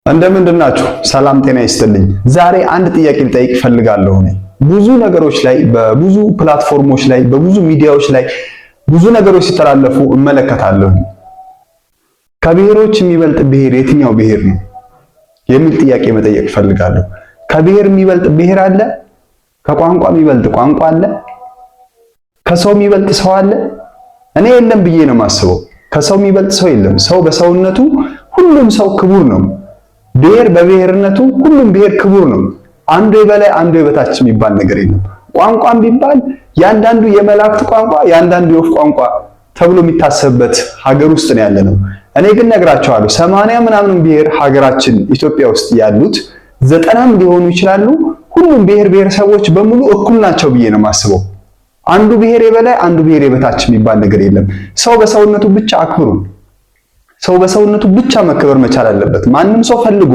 እንደምንድናችሁ ሰላም ጤና ይስጥልኝ። ዛሬ አንድ ጥያቄ ልጠይቅ ፈልጋለሁ። ብዙ ነገሮች ላይ በብዙ ፕላትፎርሞች ላይ በብዙ ሚዲያዎች ላይ ብዙ ነገሮች ሲተላለፉ እመለከታለሁ። ከብሔሮች የሚበልጥ ብሔር የትኛው ብሔር ነው የሚል ጥያቄ መጠየቅ ፈልጋለሁ። ከብሔር የሚበልጥ ብሔር አለ? ከቋንቋ የሚበልጥ ቋንቋ አለ? ከሰው የሚበልጥ ሰው አለ? እኔ የለም ብዬ ነው የማስበው። ከሰው የሚበልጥ ሰው የለም። ሰው በሰውነቱ ሁሉም ሰው ክቡር ነው። ብሔር በብሔርነቱ ሁሉም ብሔር ክቡር ነው። አንዱ የበላይ አንዱ የበታች የሚባል ነገር የለም። ቋንቋም ቢባል ያንዳንዱ የመላእክት ቋንቋ ያንዳንዱ የወፍ ቋንቋ ተብሎ የሚታሰብበት ሀገር ውስጥ ነው ያለነው። እኔ ግን ነግራቸዋለሁ 80 ምናምን ብሔር ሀገራችን ኢትዮጵያ ውስጥ ያሉት 90ም ሊሆኑ ይችላሉ። ሁሉም ብሔር ብሔረሰቦች በሙሉ እኩል ናቸው ብዬ ነው የማስበው። አንዱ ብሔር የበላይ አንዱ ብሔር የበታች የሚባል ነገር የለም። ሰው በሰውነቱ ብቻ አክብሩ። ሰው በሰውነቱ ብቻ መከበር መቻል አለበት። ማንም ሰው ፈልጎ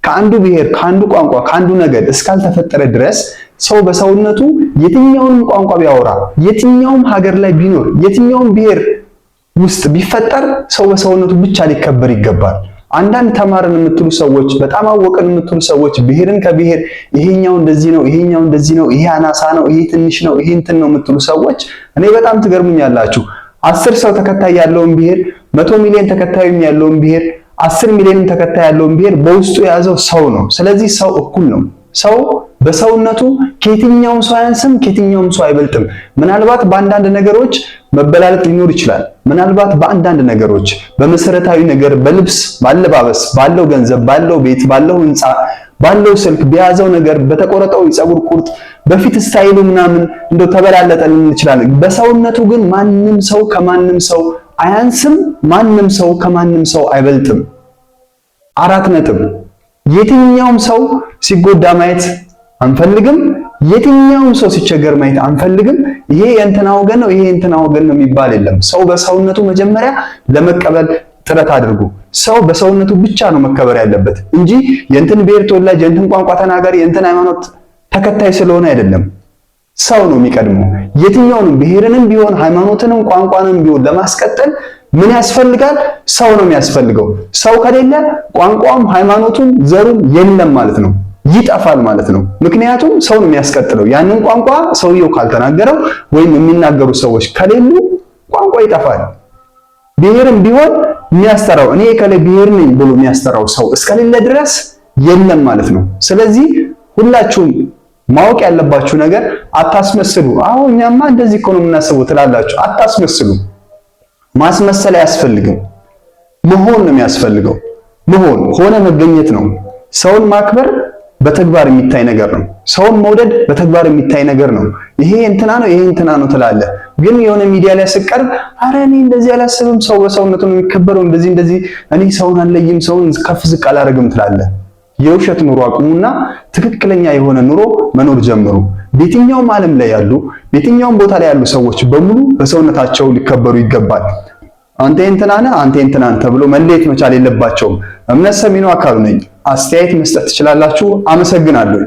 ከአንዱ ብሔር ከአንዱ ቋንቋ ከአንዱ ነገድ እስካልተፈጠረ ድረስ ሰው በሰውነቱ የትኛውንም ቋንቋ ቢያወራ የትኛውም ሀገር ላይ ቢኖር የትኛውም ብሔር ውስጥ ቢፈጠር ሰው በሰውነቱ ብቻ ሊከበር ይገባል። አንዳንድ ተማርን የምትሉ ሰዎች በጣም አወቅን የምትሉ ሰዎች ብሔርን ከብሔር ይሄኛው እንደዚህ ነው ይሄኛው እንደዚህ ነው ይሄ አናሳ ነው ይሄ ትንሽ ነው ይሄ እንትን ነው የምትሉ ሰዎች እኔ በጣም ትገርሙኛላችሁ። 10 ሰው ተከታይ ያለውን ብሔር 100 ሚሊዮን ተከታይም ያለውን ብሔር 10 ሚሊዮን ተከታይ ያለውን ብሔር በውስጡ የያዘው ሰው ነው። ስለዚህ ሰው እኩል ነው። ሰው በሰውነቱ ከየትኛውም ሰው አያንስም፣ ከየትኛውም ሰው አይበልጥም። ምናልባት በአንዳንድ ነገሮች መበላለጥ ሊኖር ይችላል። ምናልባት በአንዳንድ ነገሮች በመሰረታዊ ነገር በልብስ ባለባበስ ባለው ገንዘብ ባለው ቤት ባለው ህንፃ ባለው ስልክ በያዘው ነገር በተቆረጠው የፀጉር ቁርጥ በፊት ስታይሉ ምናምን እንደው ተበላለጠ እንችላለን። በሰውነቱ ግን ማንም ሰው ከማንም ሰው አያንስም፣ ማንም ሰው ከማንም ሰው አይበልጥም። 4 ነጥብ። የትኛውም ሰው ሲጎዳ ማየት አንፈልግም። የትኛውም ሰው ሲቸገር ማየት አንፈልግም። ይሄ የእንትና ወገን ነው ይሄ የእንትና ወገን ነው የሚባል የለም። ሰው በሰውነቱ መጀመሪያ ለመቀበል ጥረት አድርጉ። ሰው በሰውነቱ ብቻ ነው መከበር ያለበት እንጂ የእንትን ብሔር ተወላጅ የእንትን ቋንቋ ተናጋሪ የእንትን ሃይማኖት ተከታይ ስለሆነ አይደለም። ሰው ነው የሚቀድመው። የትኛውንም ብሔርንም ቢሆን ሃይማኖትንም ቋንቋንም ቢሆን ለማስቀጠል ምን ያስፈልጋል? ሰው ነው የሚያስፈልገው። ሰው ከሌለ ቋንቋውም ሃይማኖቱም ዘሩም የለም ማለት ነው፣ ይጠፋል ማለት ነው። ምክንያቱም ሰው ነው የሚያስቀጥለው። ያንን ቋንቋ ሰውየው ካልተናገረው ወይም የሚናገሩ ሰዎች ከሌሉ ቋንቋ ይጠፋል። ብሔርም ቢሆን የሚያስተራው እኔ ከለ ብሔር ነኝ ብሎ የሚያስተራው ሰው እስከሌለ ድረስ የለም ማለት ነው። ስለዚህ ሁላችሁም ማወቅ ያለባችሁ ነገር አታስመስሉ። አዎ እኛማ እንደዚህ እኮ ነው የምናስበው ትላላችሁ። አታስመስሉ። ማስመሰል አያስፈልግም። መሆን ነው የሚያስፈልገው። መሆን ሆነ መገኘት ነው። ሰውን ማክበር በተግባር የሚታይ ነገር ነው። ሰውን መውደድ በተግባር የሚታይ ነገር ነው። ይሄ እንትና ነው ይሄ እንትና ነው ትላለህ፣ ግን የሆነ ሚዲያ ላይ ስቀርብ አረ እኔ እንደዚህ አላስብም፣ ሰው በሰውነቱ ነው የሚከበረው፣ እንደዚህ እኔ ሰውን አልለይም፣ ሰውን ከፍ ዝቅ አላደርግም ትላለህ። የውሸት ኑሮ አቁሙና ትክክለኛ የሆነ ኑሮ መኖር ጀምሩ። በየትኛውም ዓለም ላይ ያሉ በየትኛውም ቦታ ላይ ያሉ ሰዎች በሙሉ በሰውነታቸው ሊከበሩ ይገባል። አንተ እንትና ነህ አንተ እንትና ነህ ተብሎ መለየት መቻል የለባቸውም። እምነት ሰሚኑ አካሉ ነኝ። አስተያየት መስጠት ትችላላችሁ። አመሰግናለሁ።